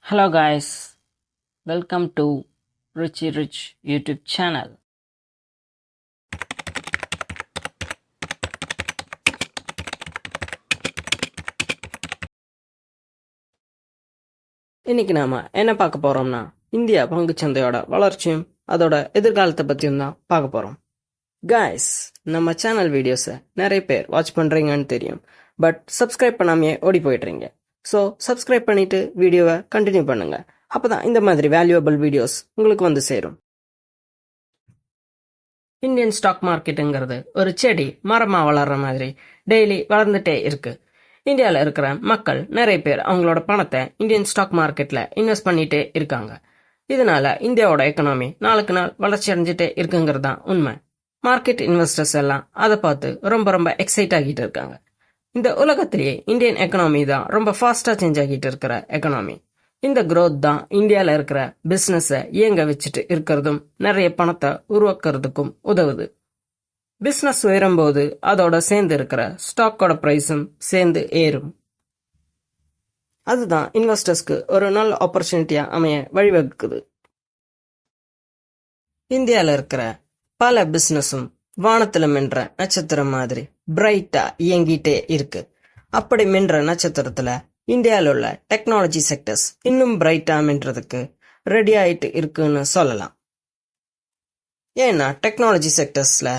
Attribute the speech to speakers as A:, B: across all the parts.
A: Hello guys, welcome to Richie Rich YouTube channel. இன்னைக்கு நாம என்ன பார்க்க போறோம்னா இந்தியா பங்குச்சந்தையோட வளர்ச்சியும் அதோட எதிர்காலத்தை பத்தியும் தான் பார்க்க போறோம். Guys, நம்ம சேனல் வீடியோஸை நிறைய பேர் வாட்ச் பண்றீங்கன்னு தெரியும், பட் சப்ஸ்கிரைப் பண்ணாமையே ஓடி போயிடுறீங்க. ஸோ சப்ஸ்கிரைப் பண்ணிட்டு வீடியோவை கண்டினியூ பண்ணுங்க. அப்பதான் இந்த மாதிரி வேல்யூபிள் வீடியோஸ் உங்களுக்கு வந்து சேரும். இந்தியன் ஸ்டாக் மார்க்கெட்டுங்கிறது ஒரு செடி மரமா வளர்ற மாதிரி டெய்லி வளர்ந்துட்டே இருக்கு. இந்தியாவில் இருக்கிற மக்கள் நிறைய பேர் அவங்களோட பணத்தை இந்தியன் ஸ்டாக் மார்க்கெட்ல இன்வெஸ்ட் பண்ணிட்டே இருக்காங்க. இதனால இந்தியாவோட எக்கனாமி நாளுக்கு நாள் வளர்ச்சி அடைஞ்சிட்டே இருக்குங்கிறது தான் உண்மை. மார்க்கெட் இன்வெஸ்டர்ஸ் எல்லாம் அதை பார்த்து ரொம்ப எக்ஸைட் ஆகிட்டு இருக்காங்க. இந்த உலகத்திலேயே இந்தியன் எக்கனாமி தான் ரொம்ப ஃபாஸ்டா சேஞ்ச் ஆகிட்டு இருக்கிற எக்கனாமி. இந்த growth தான் இந்தியாவில் இருக்கிற பிசினஸை இயங்க வச்சுட்டு இருக்கிறதும் நிறைய பணத்தை உருவாக்குறதுக்கும் உதவுது. பிசினஸ் உயரும்போது அதோட சேர்ந்து இருக்கிற ஸ்டாக்கோட பிரைஸும் சேர்ந்து ஏறும். அதுதான் இன்வெஸ்டர்ஸ்க்கு ஒரு நல்ல ஆப்பர்ச்சுனிட்டியா அமைய வழிவகுக்குது. இந்தியாவில் இருக்கிற பல பிசினஸும் வானத்துல மின்ற நட்சத்திரம் மாதிரி பிரைட்டா இயங்கிட்டே இருக்கு. அப்படி மின்ற நட்சத்திரத்துல இந்தியாவில் உள்ள டெக்னாலஜி செக்டர்ஸ் இன்னும் பிரைட்டா மின்றதுக்கு ரெடி ஆயிட்டு இருக்குன்னு சொல்லலாம். ஏன்னா டெக்னாலஜி செக்டர்ஸ்ல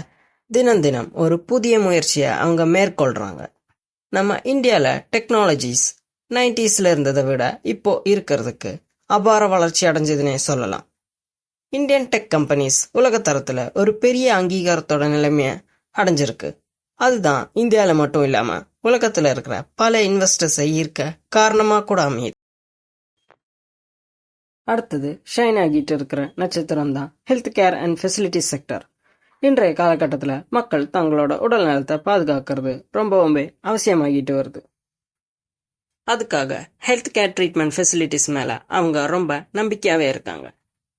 A: தினம் ஒரு புதிய முயற்சியை அவங்க மேற்கொள்றாங்க. நம்ம இந்தியால டெக்னாலஜிஸ் 90s இருந்ததை விட இப்போ இருக்கிறதுக்கு அபார வளர்ச்சி அடைஞ்சதுன்னே சொல்லலாம். இந்தியன் டெக் கம்பெனிஸ் உலகத்தரத்துல ஒரு பெரிய அங்கீகாரத்தோட நிலைமைய அடைஞ்சிருக்கு. அதுதான் இந்தியால மட்டும் இல்லாம உலகத்துல இருக்கிற பல இன்வெஸ்டர்ஸை ஈர்க்க காரணமா கூட அமையுது. அடுத்தது ஷைன் ஆகிட்டு இருக்கிற நட்சத்திரம் தான் health care and facility sector. இன்றைய காலகட்டத்தில் மக்கள் தங்களோட உடல் நலத்தை பாதுகாக்கிறது ரொம்பவுமே அவசியமாகிட்டு வருது. அதுக்காக ஹெல்த் கேர் ட்ரீட்மெண்ட் ஃபெசிலிட்டிஸ் மேல அவங்க ரொம்ப நம்பிக்கையாவே இருக்காங்க.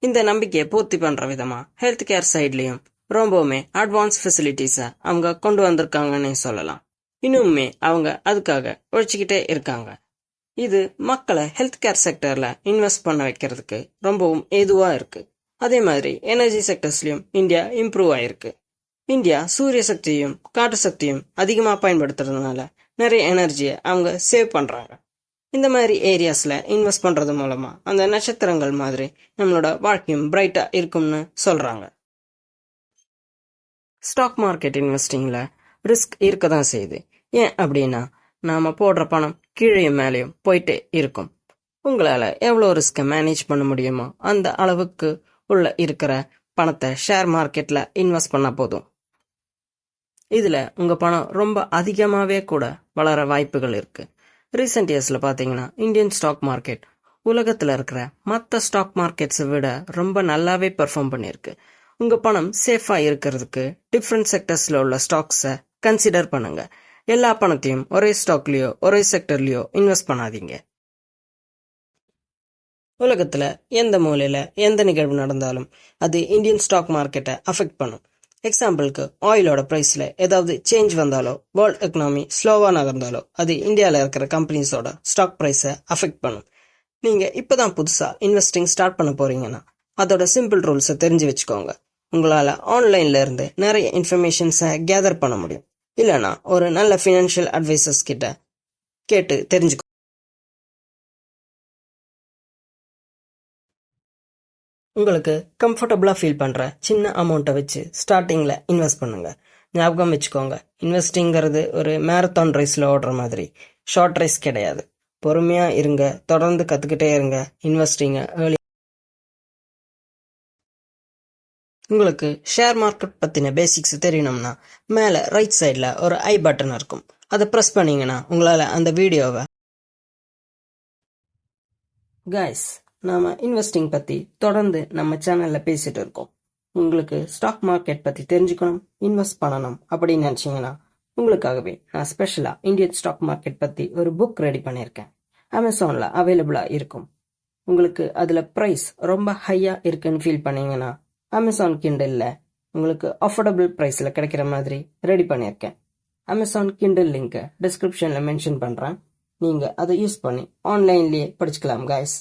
A: இந்த நம்பிக்கையை பூர்த்தி பண்ற விதமா ஹெல்த் கேர் சைட்லயும் ரொம்பவுமே அட்வான்ஸ் ஃபெசிலிட்டிஸை அவங்க கொண்டு வந்திருக்காங்கன்னு சொல்லலாம். இன்னுமே அவங்க அதுக்காக உழைச்சிக்கிட்டே இருக்காங்க. இது மக்களை ஹெல்த் கேர் செக்டர்ல இன்வெஸ்ட் பண்ண வைக்கிறதுக்கு ரொம்பவும் ஏதுவா இருக்கு. அதே மாதிரி எனர்ஜி செக்டர்ஸ்லயும் இந்தியா இம்ப்ரூவ் ஆயிருக்கு. இந்தியா சூரிய சக்தியும் காற்று சக்தியும் அதிகமா பயன்படுத்துறதுனால நிறைய எனர்ஜியை அவங்க சேவ் பண்றாங்க. இந்த மாதிரி ஏரியாஸ்ல இன்வெஸ்ட் பண்றது மூலமா அந்த நட்சத்திரங்கள் மாதிரி நம்மளோட வாழ்க்கையும் பிரைட்டா இருக்கும்னு சொல்றாங்க. ஸ்டாக் மார்க்கெட் இன்வெஸ்டிங்ல ரிஸ்க் இருக்கதான் செய்யுது. ஏன் அப்படின்னா நாம போடுற பணம் கீழையும் மேலேயும் போயிட்டே இருக்கும். உங்களால எவ்வளவு ரிஸ்கை மேனேஜ் பண்ண முடியுமோ அந்த அளவுக்கு உள்ள இருக்கிற பணத்தை ஷேர் மார்க்கெட்ல இன்வெஸ்ட் பண்ண போதும். இதுல உங்க பணம் ரொம்ப அதிகமாவே கூட வளர வாய்ப்புகள் இருக்கு. ரீசெண்ட் இயர்ஸ்ல பாத்தீங்கன்னா இந்தியன் ஸ்டாக் மார்க்கெட் உலகத்துல இருக்கிற மற்ற ஸ்டாக் மார்க்கெட்ஸை விட ரொம்ப நல்லாவே பெர்ஃபார்ம் பண்ணிருக்கு. உங்க பணம் சேஃபா இருக்கிறதுக்கு டிஃப்ரெண்ட் செக்டர்ஸ்ல உள்ள ஸ்டாக்ஸை கன்சிடர் பண்ணுங்க. எல்லா பணத்தையும் ஒரே ஸ்டாக்லயோ ஒரே செக்டர்லயோ இன்வெஸ்ட் பண்ணாதீங்க. உலகத்துல எந்த மூலையில எந்த நிகழ்வு நடந்தாலும் அது இந்தியன் ஸ்டாக் மார்க்கெட்டை அஃபெக்ட் பண்ணும். எக்ஸாம்பிளுக்கு ஆயிலோட பிரைஸ்ல ஏதாவது சேஞ்ச் வந்தாலோ வேர்ல்ட் எக்கனாமி ஸ்லோவா நகர்ந்தாலோ அது இந்தியாவில் இருக்கிற கம்பெனிஸோட ஸ்டாக் பிரைஸை அஃபெக்ட் பண்ணும். நீங்க இப்பதான் புதுசா இன்வெஸ்டிங் ஸ்டார்ட் பண்ண போறீங்கன்னா அதோட சிம்பிள் ரூல்ஸை தெரிஞ்சு வச்சுக்கோங்க. உங்களால ஆன்லைன்ல இருந்து நிறைய இன்ஃபர்மேஷன்ஸை கேதர் பண்ண முடியும். இல்லைன்னா ஒரு நல்ல ஃபினான்ஷியல் அட்வைசர்ஸ் கிட்ட கேட்டு தெரிஞ்சுக்கோ. உங்களுக்கு கம்ஃபர்டபுளா ஃபீல் பண்ற சின்ன அமௌண்ட்டை வச்சு ஸ்டார்டிங்ல இன்வெஸ்ட் பண்ணுங்க. ஞாபகம் வச்சுக்கோங்க, இன்வெஸ்டிங்கிறது ஒரு மேரத்தான் ரேஸ்ல ஓடுற மாதிரி ஷார்ட் ரேஸ் கிடையாது. பொறுமையா இருங்க, தொடர்ந்து கத்துக்கிட்டே இருங்க. இன்வெஸ்டிங்க ஏர்லி. உங்களுக்கு ஷேர் மார்க்கெட் பத்தின பேசிக்ஸ் தெரியணும்னா மேல ரைட் சைட்ல ஒரு ஐ பட்டன் இருக்கும். அதை பிரஸ் பண்ணீங்கன்னா உங்களால அந்த வீடியோவை கைஸ் நாம இன்வெஸ்டிங் பத்தி தொடர்ந்து நம்ம சேனல்ல பேசிட்டு இருக்கோம். உங்களுக்கு ஸ்டாக் மார்க்கெட் பத்தி தெரிஞ்சுக்கணும், இன்வெஸ்ட் பண்ணணும் அப்படின்னு நினைச்சீங்கன்னா உங்களுக்காகவே நான் ஸ்பெஷலா இந்தியன் ஸ்டாக் மார்க்கெட் பத்தி ஒரு புக் ரெடி பண்ணியிருக்கேன். அமேசான்ல அவைலபிளா இருக்கும். உங்களுக்கு அதுல பிரைஸ் ரொம்ப ஹையா இருக்குன்னு ஃபீல் பண்ணீங்கன்னா அமேசான் கிண்டல்ல உங்களுக்கு அஃபோர்டபுள் பிரைஸ்ல கிடைக்கிற மாதிரி ரெடி பண்ணியிருக்கேன். அமேசான் கிண்டல் லிங்கை டிஸ்கிரிப்ஷன்ல மென்ஷன் பண்றேன். நீங்க அதை யூஸ் பண்ணி ஆன்லைன்லயே படிச்சுக்கலாம் கைஸ்.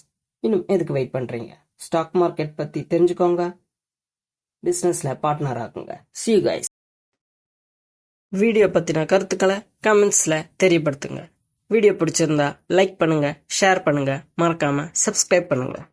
A: இன்னும் எதுக்கு வெயிட் பண்ணுறீங்க? ஸ்டாக் மார்க்கெட் பற்றி தெரிஞ்சுக்கோங்க, பிஸ்னஸில் பார்ட்னர் ஆகுங்க. See you guys. வீடியோ பற்றின கருத்துக்களை கமெண்ட்ஸில் தெரியப்படுத்துங்க. வீடியோ பிடிச்சிருந்தா லைக் பண்ணுங்கள், ஷேர் பண்ணுங்கள், மறக்காமல் சப்ஸ்கிரைப் பண்ணுங்கள்.